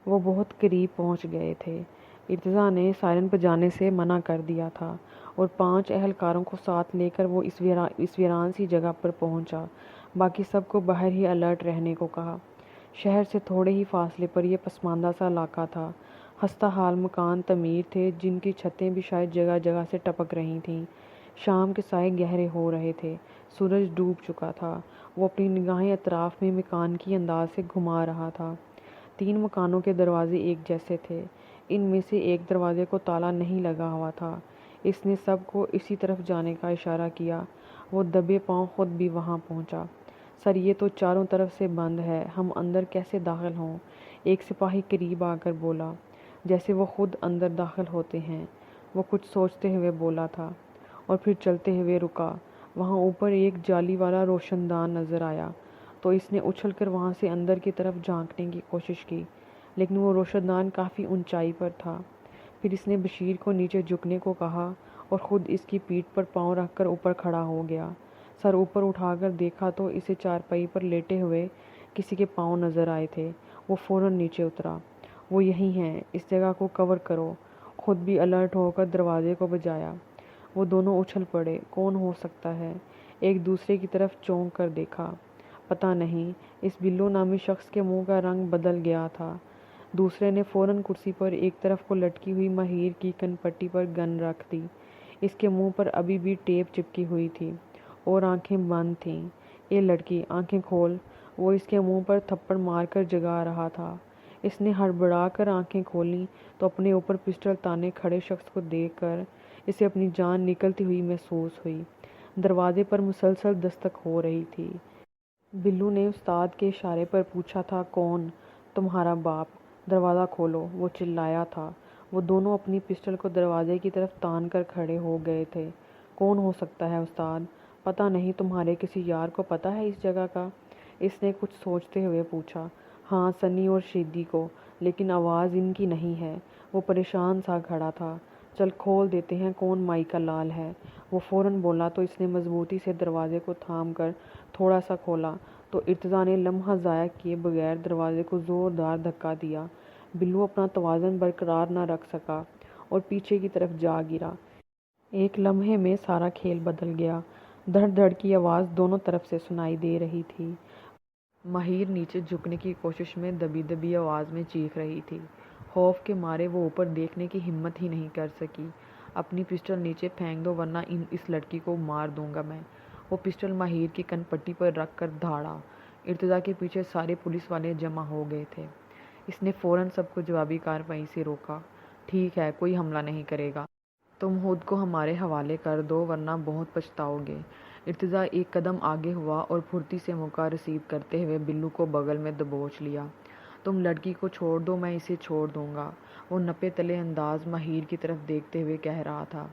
وہ بہت قریب پہنچ گئے تھے۔ ارتضیٰ نے سائرن بجانے سے منع کر دیا تھا اور 5 اہلکاروں کو ساتھ لے کر وہ اس ویران سی جگہ پر پہنچا۔ باقی سب کو باہر ہی الرٹ رہنے کو کہا۔ شہر سے تھوڑے ہی فاصلے پر یہ پسماندہ سا علاقہ تھا۔ خستہ حال مکان تعمیر تھے جن کی چھتیں بھی شاید جگہ جگہ سے ٹپک رہی تھیں۔ شام کے سائے گہرے ہو رہے تھے، سورج ڈوب چکا تھا۔ وہ اپنی نگاہیں اطراف میں مکان کی انداز سے گھما رہا تھا۔ 3 مکانوں کے دروازے ایک جیسے تھے۔ ان میں سے ایک دروازے کو تالا نہیں لگا ہوا تھا۔ اس نے سب کو اسی طرف جانے کا اشارہ کیا۔ وہ دبے پاؤں خود بھی وہاں پہنچا۔ سر یہ تو چاروں طرف سے بند ہے، ہم اندر کیسے داخل ہوں؟ ایک سپاہی قریب آ کر بولا، جیسے وہ خود اندر داخل ہوتے ہیں۔ وہ کچھ سوچتے ہوئے بولا تھا اور پھر چلتے ہوئے رکا۔ وہاں اوپر ایک جالی والا روشن دان نظر آیا تو اس نے اچھل کر وہاں سے اندر کی طرف جھانکنے کی کوشش کی، لیکن وہ روشن دان کافی اونچائی پر تھا۔ پھر اس نے بشیر کو نیچے جھکنے کو کہا اور خود اس کی پیٹھ پر پاؤں رکھ کر اوپر کھڑا ہو گیا۔ سر اوپر اٹھا کر دیکھا تو اسے چارپائی پر لیٹے ہوئے کسی کے پاؤں نظر آئے تھے۔ وہ فوراً نیچے اترا۔ وہ یہی ہیں، اس جگہ کو کور کرو۔ خود بھی الرٹ ہو کر دروازے کو بجایا۔ وہ دونوں اچھل پڑے۔ کون ہو سکتا ہے؟ ایک دوسرے کی طرف چونک کر دیکھا۔ پتہ نہیں، اس بلو نامی شخص کے منہ کا رنگ بدل گیا تھا۔ دوسرے نے فوراً کرسی پر ایک طرف کو لٹکی ہوئی ماہر کی کن پٹی پر گن رکھ دی۔ اس کے منہ پر ابھی بھی ٹیپ چپکی ہوئی تھی اور آنکھیں بند تھیں۔ اے لڑکی، آنکھیں کھول! وہ اس کے منہ پر تھپڑ مار کر جگا رہا تھا۔ اس نے ہڑبڑا کر آنکھیں کھولیں تو اپنے اوپر پسٹل تانے کھڑے شخص کو دیکھ کر اسے اپنی جان نکلتی ہوئی محسوس ہوئی۔ دروازے پر مسلسل دستک ہو رہی تھی۔ بلو نے استاد کے اشارے پر پوچھا تھا، کون؟ تمہارا باپ۔ دروازہ کھولو، وہ چلایا تھا۔ وہ دونوں اپنی پسٹل کو دروازے کی طرف تان کر کھڑے ہو گئے تھے۔ کون ہو سکتا ہے استاد؟ پتہ نہیں، تمہارے کسی یار کو پتہ ہے اس جگہ کا؟ اس نے کچھ سوچتے ہوئے پوچھا۔ ہاں، سنی اور شیدی کو، لیکن آواز ان کی نہیں ہے۔ وہ پریشان سا کھڑا تھا۔ چل کھول دیتے ہیں، کون مائی کا لال ہے؟ وہ فوراً بولا تو اس نے مضبوطی سے دروازے کو تھام کر تھوڑا سا کھولا تو ارتضیٰ نے لمحہ ضائع کیے بغیر دروازے کو زوردار دھکا دیا۔ بلو اپنا توازن برقرار نہ رکھ سکا اور پیچھے کی طرف جا گرا۔ ایک لمحے میں سارا کھیل بدل گیا۔ دھڑ دھڑ کی آواز دونوں طرف سے سنائی دے رہی تھی۔ ماہر نیچے جھکنے کی کوشش میں دبی دبی آواز میں چیخ رہی تھی۔ خوف کے مارے وہ اوپر دیکھنے کی ہمت ہی نہیں کر سکی۔ اپنی پسٹل نیچے پھینک دو ورنہ اس لڑکی کو مار دوں گا میں۔ وہ پسٹل ماہر کی کن پٹی پر رکھ کر دھاڑا۔ ارتضیٰ کے پیچھے سارے پولیس والے جمع ہو گئے تھے۔ اس نے فوراً سب کو جوابی کارروائی سے روکا۔ ٹھیک ہے، کوئی حملہ نہیں کرے گا۔ تم خود کو ہمارے حوالے کر دو ورنہ بہت پچھتاؤ گے۔ ارتضیٰ ایک قدم آگے ہوا اور پھرتی سے موقع رسید کرتے ہوئے بلو کو بغل میں دبوچ لیا۔ تم لڑکی کو چھوڑ دو، میں اسے چھوڑ دوں گا، وہ نپے تلے انداز ماہر کی طرف دیکھتے ہوئے کہہ رہا تھا۔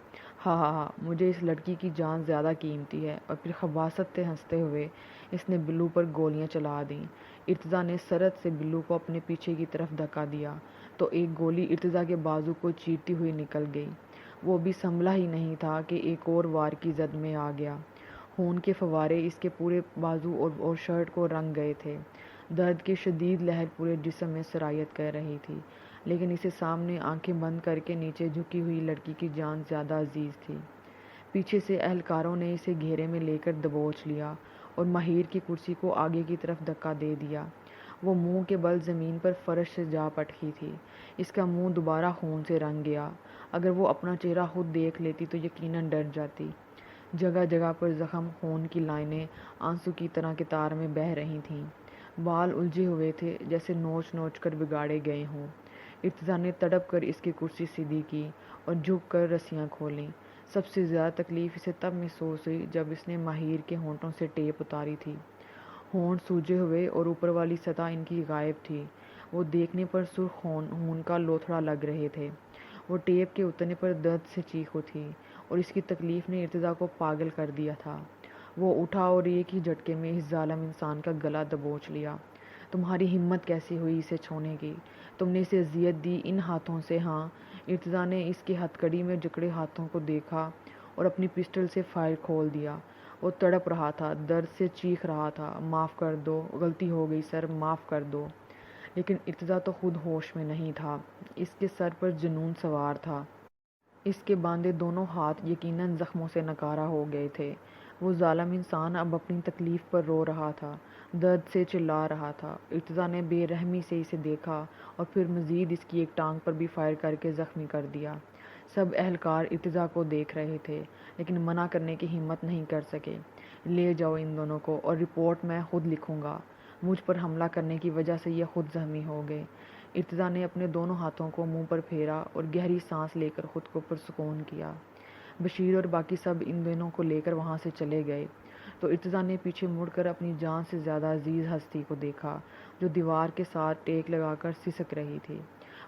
ہاں ہاں ہاں، مجھے اس لڑکی کی جان زیادہ قیمتی ہے۔ اور پھر خباثت سے ہنستے ہوئے اس نے بلو پر گولیاں چلا دیں۔ ارتضیٰ نے سرعت سے بلو کو اپنے پیچھے کی طرف دھکا دیا تو ایک گولی ارتضیٰ کے بازو کو چیرتی ہوئی نکل گئی۔ وہ بھی سنبھلا ہی نہیں تھا کہ ایک اور وار کی زد میں آ گیا۔ خون کے فوارے اس کے پورے بازو اور شرٹ کو رنگ گئے تھے۔ درد کی شدید لہر پورے جسم میں سرایت کر رہی تھی، لیکن اسے سامنے آنکھیں بند کر کے نیچے جھکی ہوئی لڑکی کی جان زیادہ عزیز تھی۔ پیچھے سے اہلکاروں نے اسے گھیرے میں لے کر دبوچ لیا اور ماہر کی کرسی کو آگے کی طرف دھکا دے دیا۔ وہ منہ کے بل زمین پر فرش سے جا پٹکی تھی۔ اس کا منہ دوبارہ خون سے رنگ گیا۔ اگر وہ اپنا چہرہ خود دیکھ لیتی تو یقیناً ڈر جاتی۔ جگہ جگہ پر زخم، خون کی لائنیں آنسو کی طرح قطار میں بہہ رہی تھیں۔ بال الجھے ہوئے تھے جیسے نوچ نوچ کر بگاڑے گئے ہوں۔ ارتضیٰ نے تڑپ کر اس کی کرسی سیدھی کی اور جھک کر رسیاں کھولیں۔ سب سے زیادہ تکلیف اسے تب محسوس ہوئی جب اس نے ماہر کے ہونٹوں سے ٹیپ اتاری تھی۔ ہونٹ سوجے ہوئے اور اوپر والی سطح ان کی غائب تھی۔ وہ دیکھنے پر سرخ خون کا لوتھڑا لگ رہے تھے۔ وہ ٹیپ کے اترنے پر درد سے چیخ اٹھی اور اس کی تکلیف نے ارتضیٰ کو پاگل کر دیا تھا۔ وہ اٹھا اور ایک ہی جھٹکے میں اس ظالم انسان کا گلا دبوچ لیا۔ تمہاری ہمت کیسی ہوئی اسے چھونے کی؟ تم نے اسے اذیت دی ان ہاتھوں سے؟ ہاں؟ ارتضیٰ نے اس کے ہتھکڑی میں جکڑے ہاتھوں کو دیکھا اور اپنی پسٹل سے فائر کھول دیا۔ وہ تڑپ رہا تھا، درد سے چیخ رہا تھا، معاف کر دو، غلطی ہو گئی سر، معاف کر دو۔ لیکن ارتضیٰ تو خود ہوش میں نہیں تھا، اس کے سر پر جنون سوار تھا۔ اس کے باندھے دونوں ہاتھ یقیناً زخموں سے نکارہ ہو گئے تھے۔ وہ ظالم انسان اب اپنی تکلیف پر رو رہا تھا، درد سے چلا رہا تھا۔ ارتضیٰ نے بے رحمی سے اسے دیکھا اور پھر مزید اس کی ایک ٹانگ پر بھی فائر کر کے زخمی کر دیا۔ سب اہلکار ارتضیٰ کو دیکھ رہے تھے لیکن منع کرنے کی ہمت نہیں کر سکے۔ لے جاؤ ان دونوں کو اور رپورٹ میں خود لکھوں گا، مجھ پر حملہ کرنے کی وجہ سے یہ خود زخمی ہو گئے۔ ارتضیٰ نے اپنے دونوں ہاتھوں کو منہ پر پھیرا اور گہری سانس لے کر خود کو پرسکون کیا۔ بشیر اور باقی سب ان دونوں کو لے کر وہاں سے چلے گئے تو ارتضیٰ نے پیچھے مڑ کر اپنی جان سے زیادہ عزیز ہستی کو دیکھا جو دیوار کے ساتھ ٹیک لگا کر سسک رہی تھی۔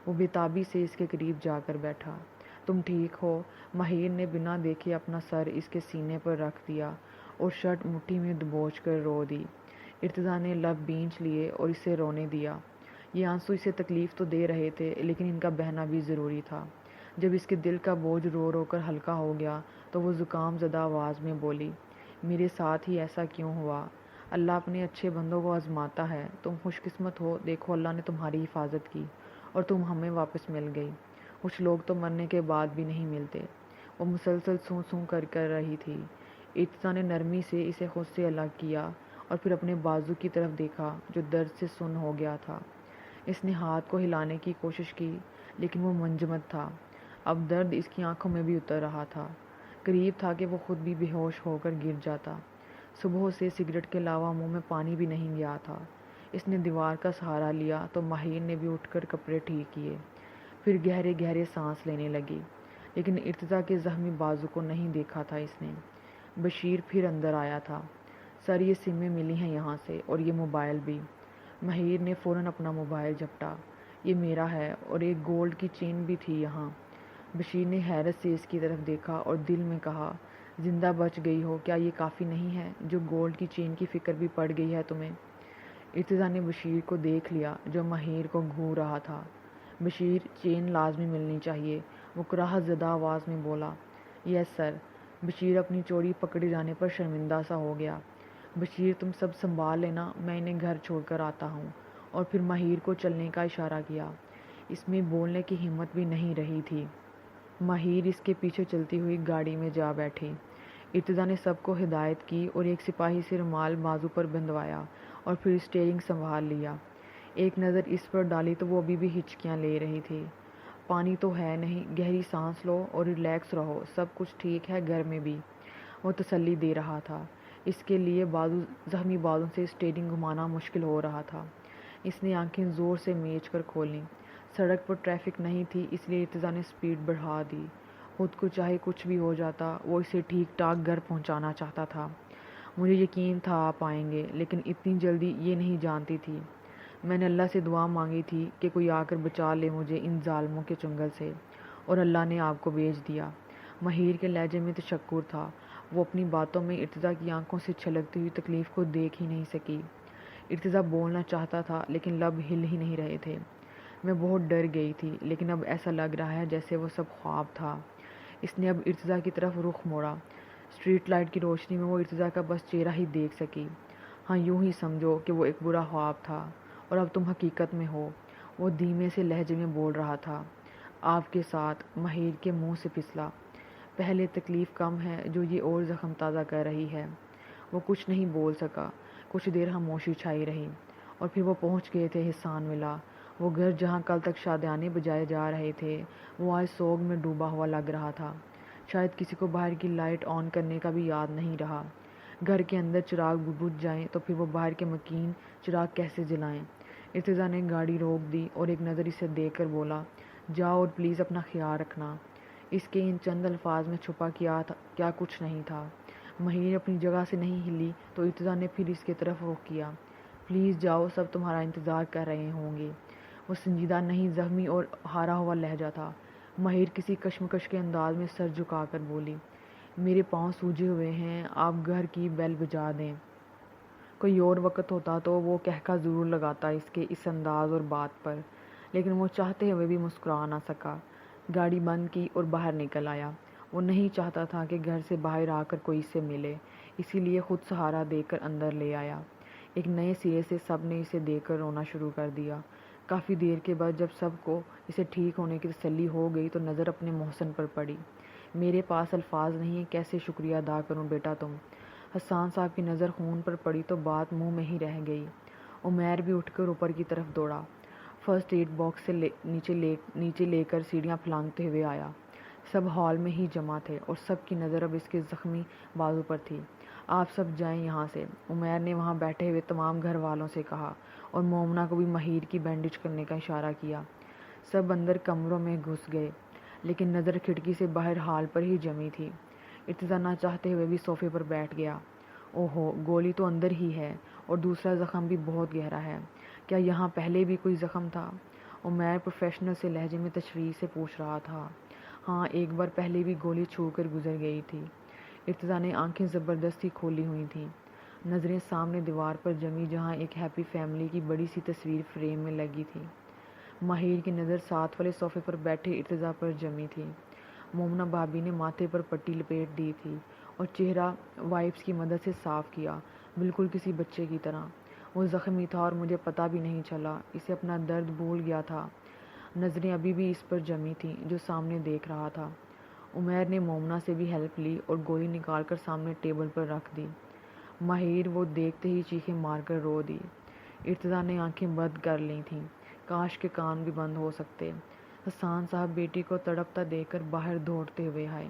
وہ بےتابی سے اس کے قریب جا کر بیٹھا۔ تم ٹھیک ہو؟ ماہر نے بنا دیکھے اپنا سر اس کے سینے پر رکھ دیا اور شرٹ مٹھی میں دبوچ کر رو دی۔ ارتضیٰ نے لب بینچ لیے اور اسے رونے دیا۔ یہ آنسو اسے تکلیف تو دے رہے تھے لیکن ان کا بہنا بھی ضروری تھا۔ جب اس کے دل کا بوجھ رو رو کر ہلکا ہو گیا تو وہ زکام زدہ آواز میں بولی، میرے ساتھ ہی ایسا کیوں ہوا؟ اللہ اپنے اچھے بندوں کو آزماتا ہے۔ تم خوش قسمت ہو، دیکھو اللہ نے تمہاری حفاظت کی اور تم ہمیں واپس مل گئی۔ کچھ لوگ تو مرنے کے بعد بھی نہیں ملتے۔ وہ مسلسل سوں سوں کر رہی تھی۔ ارتضیٰ نے نرمی سے اسے خود سے الگ کیا اور پھر اپنے بازو کی طرف دیکھا جو درد سے سن ہو گیا تھا۔ اس نے ہاتھ کو ہلانے کی کوشش کی لیکن وہ منجمد تھا۔ اب درد اس کی آنکھوں میں بھی اتر رہا تھا۔ قریب تھا کہ وہ خود بھی بے ہوش ہو کر گر جاتا۔ صبح سے سگریٹ کے علاوہ منہ میں پانی بھی نہیں گیا تھا۔ اس نے دیوار کا سہارا لیا تو ماہر نے بھی اٹھ کر کپڑے ٹھیک کیے، پھر گہرے گہرے سانس لینے لگی، لیکن ارتضیٰ کے زخمی بازو کو نہیں دیکھا تھا اس نے۔ بشیر پھر اندر آیا تھا۔ سر یہ سمیں ملی ہیں یہاں سے اور یہ موبائل بھی۔ ماہر نے فوراً اپنا موبائل جھپٹا۔ یہ میرا ہے اور ایک گولڈ کی چین بھی تھی یہاں۔ بشیر نے حیرت سے اس کی طرف دیکھا اور دل میں کہا، زندہ بچ گئی ہو، کیا یہ کافی نہیں ہے جو گولڈ کی چین کی فکر بھی پڑ گئی ہے تمہیں؟ ارتضیٰ نے بشیر کو دیکھ لیا جو ماہر کو گھور رہا تھا۔ بشیر، چین لازمی ملنی چاہیے، وہ کراہت زدہ آواز میں بولا۔ یس سر۔ بشیر اپنی چوڑی پکڑے جانے پر شرمندہ سا ہو گیا۔ بشیر تم سب سنبھال لینا، میں انہیں گھر چھوڑ کر آتا ہوں، اور پھر ماہر کو چلنے کا اشارہ کیا۔ اس میں بولنے کی ہمت بھی نہیں رہی تھی۔ ماہر اس کے پیچھے چلتی ہوئی گاڑی میں جا بیٹھی۔ ارتضیٰ نے سب کو ہدایت کی اور ایک سپاہی سے رومال بازو پر بندھوایا اور پھر اسٹیئرنگ سنبھال لیا۔ ایک نظر اس پر ڈالی تو وہ ابھی بھی ہچکیاں لے رہی تھی۔ پانی تو ہے نہیں، گہری سانس لو اور ریلیکس رہو، سب کچھ ٹھیک ہے گھر میں بھی، وہ تسلی دے رہا تھا۔ اس کے لیے زخمی بازوں سے اسٹیئرنگ گھمانا مشکل ہو رہا تھا۔ اس نے آنکھیں زور سے میچ کر کھولیں۔ سڑک پر ٹریفک نہیں تھی اس لیے ارتضیٰ نے سپیڈ بڑھا دی۔ خود کو چاہے کچھ بھی ہو جاتا وہ اسے ٹھیک ٹھاک گھر پہنچانا چاہتا تھا۔ مجھے یقین تھا آپ آئیں گے لیکن اتنی جلدی یہ نہیں جانتی تھی۔ میں نے اللہ سے دعا مانگی تھی کہ کوئی آ کر بچا لے مجھے ان ظالموں کے چنگل سے، اور اللہ نے آپ کو بھیج دیا۔ ماہر کے لہجے میں تشکر تھا۔ وہ اپنی باتوں میں ارتضیٰ کی آنکھوں سے چھلکتی ہوئی تکلیف کو دیکھ ہی نہیں سکی۔ ارتضیٰ بولنا چاہتا تھا لیکن لب ہل ہی نہیں رہے تھے۔ میں بہت ڈر گئی تھی لیکن اب ایسا لگ رہا ہے جیسے وہ سب خواب تھا۔ اس نے اب ارتضیٰ کی طرف رخ موڑا۔ اسٹریٹ لائٹ کی روشنی میں وہ ارتضیٰ کا بس چہرہ ہی دیکھ سکی۔ ہاں، یوں ہی سمجھو کہ وہ ایک برا خواب تھا اور اب تم حقیقت میں ہو، وہ دھیمے سے لہجے میں بول رہا تھا۔ آپ کے ساتھ، ماہر کے منہ سے پھسلا۔ پہلے تکلیف کم ہے جو یہ اور زخم تازہ کر رہی ہے۔ وہ کچھ نہیں بول سکا۔ کچھ دیر خاموشی چھائی رہی اور پھر وہ پہنچ گئے تھے احسان ولا۔ وہ گھر جہاں کل تک شادیانے بجائے جا رہے تھے وہ آج سوگ میں ڈوبا ہوا لگ رہا تھا۔ شاید کسی کو باہر کی لائٹ آن کرنے کا بھی یاد نہیں رہا۔ گھر کے اندر چراغ بجھ جائیں تو پھر وہ باہر کے مکین چراغ کیسے جلائیں؟ ارتضیٰ نے گاڑی روک دی اور ایک نظر اسے دیکھ کر بولا، جاؤ اور پلیز اپنا خیال رکھنا۔ اس کے ان چند الفاظ میں چھپا کیا کچھ نہیں تھا۔ ماہر اپنی جگہ سے نہیں ہلی تو ارتضیٰ نے پھر اس کی طرف رخ کیا۔ پلیز جاؤ، سب تمہارا انتظار کر رہے ہوں گے۔ وہ سنجیدہ نہیں، زخمی اور ہارا ہوا لہجہ تھا۔ ماہر کسی کشمکش کے انداز میں سر جھکا کر بولی، میرے پاؤں سوجے ہوئے ہیں، آپ گھر کی بیل بجا دیں۔ کوئی اور وقت ہوتا تو وہ کہکا ضرور لگاتا اس کے اس انداز اور بات پر، لیکن وہ چاہتے ہوئے بھی مسکرا نہ سکا۔ گاڑی بند کی اور باہر نکل آیا۔ وہ نہیں چاہتا تھا کہ گھر سے باہر آ کر کوئی اسے ملے، اسی لیے خود سہارا دے کر اندر لے آیا۔ ایک نئے سرے سے سب نے اسے دیکھ کر رونا شروع کر دیا۔ کافی دیر کے بعد جب سب کو اسے ٹھیک ہونے کی تسلی ہو گئی تو نظر اپنے محسن پر پڑی۔ میرے پاس الفاظ نہیں ہیں، کیسے شکریہ ادا کروں بیٹا تم۔ حسان صاحب کی نظر خون پر پڑی تو بات منہ میں ہی رہ گئی۔ عمیر بھی اٹھ کر اوپر کی طرف دوڑا، فرسٹ ایڈ باکس سے نیچے لے کر سیڑھیاں پھلانگتے ہوئے آیا۔ سب ہال میں ہی جمع تھے اور سب کی نظر اب اس کے زخمی بازو پر تھی۔ آپ سب جائیں یہاں سے، عمیر نے وہاں بیٹھے ہوئے تمام گھر والوں سے کہا اور مومنہ کو بھی مہیر کی بینڈیج کرنے کا اشارہ کیا۔ سب اندر کمروں میں گھس گئے، لیکن نظر کھڑکی سے باہر ہال پر ہی جمی تھی۔ ارتضیٰ نہ چاہتے ہوئے بھی صوفے پر بیٹھ گیا۔ اوہو، گولی تو اندر ہی ہے اور دوسرا زخم بھی بہت گہرا ہے۔ کیا یہاں پہلے بھی کوئی زخم تھا؟ عمیر پروفیشنل سے لہجے میں تشریح سے پوچھ رہا تھا۔ ہاں، ایک بار پہلے بھی گولی چھو کر گزر گئی تھی۔ ارتضیٰ نے آنکھیں زبردستی کھولی ہوئی تھیں، نظریں سامنے دیوار پر جمی جہاں ایک ہیپی فیملی کی بڑی سی تصویر فریم میں لگی تھی۔ مہیر کی نظر ساتھ والے صوفے پر بیٹھے ارتضیٰ پر جمی تھی۔ مومنہ بھابی نے ماتھے پر پٹی لپیٹ دی تھی اور چہرہ وائپس کی مدد سے صاف کیا، بالکل کسی بچے کی طرح۔ وہ زخمی تھا اور مجھے پتہ بھی نہیں چلا، اسے اپنا درد بھول گیا تھا۔ نظریں ابھی بھی اس پر جمی تھیں جو سامنے دیکھ رہا تھا۔ عمیر نے مومنہ سے بھی ہیلپ لی اور گولی نکال کر سامنے ٹیبل پر رکھ دی۔ مہیر وہ دیکھتے ہی چیخیں مار کر رو دی۔ ارتضیٰ نے آنکھیں بند کر لی تھیں، کاش کے کان بھی بند ہو سکتے۔ حسان صاحب بیٹی کو تڑپتا دیکھ کر باہر دوڑتے ہوئے آئے۔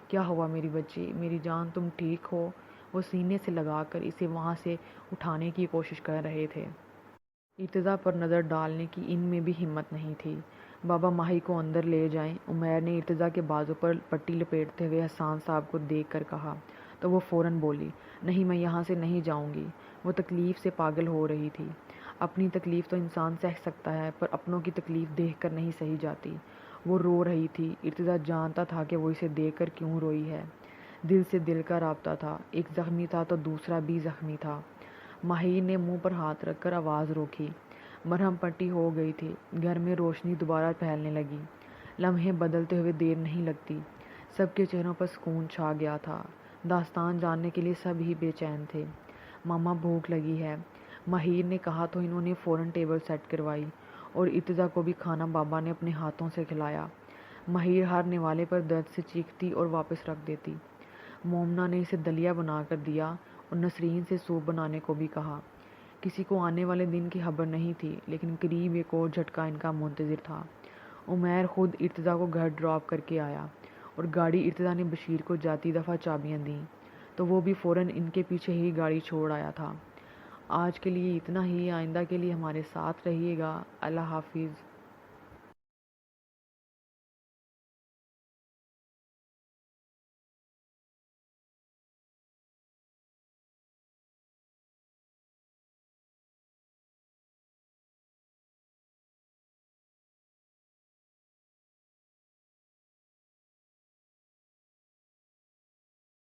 کیا ہوا میری بچی، میری جان، تم ٹھیک ہو؟ وہ سینے سے لگا کر اسے وہاں سے اٹھانے کی کوشش کر رہے تھے۔ ارتضیٰ پر نظر ڈالنے کی ان میں بھی ہمت نہیں تھی۔ بابا ماہی کو اندر لے جائیں، عمیر نے ارتضیٰ کے بازو پر پٹی لپیٹتے ہوئے حسان صاحب کو دیکھ کر کہا تو وہ فوراً بولی، نہیں، میں یہاں سے نہیں جاؤں گی۔ وہ تکلیف سے پاگل ہو رہی تھی۔ اپنی تکلیف تو انسان سہ سکتا ہے پر اپنوں کی تکلیف دیکھ کر نہیں سہی جاتی۔ وہ رو رہی تھی، ارتضیٰ جانتا تھا کہ وہ اسے دیکھ کر کیوں روئی ہے۔ دل سے دل کا رابطہ تھا، ایک زخمی تھا تو دوسرا بھی زخمی تھا۔ ماہیر نے منہ پر ہاتھ رکھ کر آواز روکی۔ مرہم پٹی ہو گئی تھی، گھر میں روشنی دوبارہ پھیلنے لگی۔ لمحے بدلتے ہوئے دیر نہیں لگتی، سب کے چہروں پر سکون چھا گیا تھا۔ داستان جاننے کے لیے سب ہی بے چین تھے۔ ماما بھوک لگی ہے، ماہیر نے کہا تو انہوں نے فوراً ٹیبل سیٹ کروائی اور ارتضیٰ کو بھی کھانا بابا نے اپنے ہاتھوں سے کھلایا۔ ماہیر ہر نوالے پر درد سے چیختی اور واپس رکھ دیتی۔ مومنہ نے اسے دلیا بنا کر دیا اور نسرین سے سوپ بنانے کو بھی کہا۔ کسی کو آنے والے دن کی خبر نہیں تھی، لیکن قریب ایک اور جھٹکا ان کا منتظر تھا۔ عمیر خود ارتضیٰ کو گھر ڈراپ کر کے آیا اور گاڑی ارتضیٰ نے بشیر کو جاتی دفعہ چابیاں دیں تو وہ بھی فوراً ان کے پیچھے ہی گاڑی چھوڑ آیا تھا۔ آج کے لیے اتنا ہی، آئندہ کے لیے ہمارے ساتھ رہیے گا۔ اللہ حافظ۔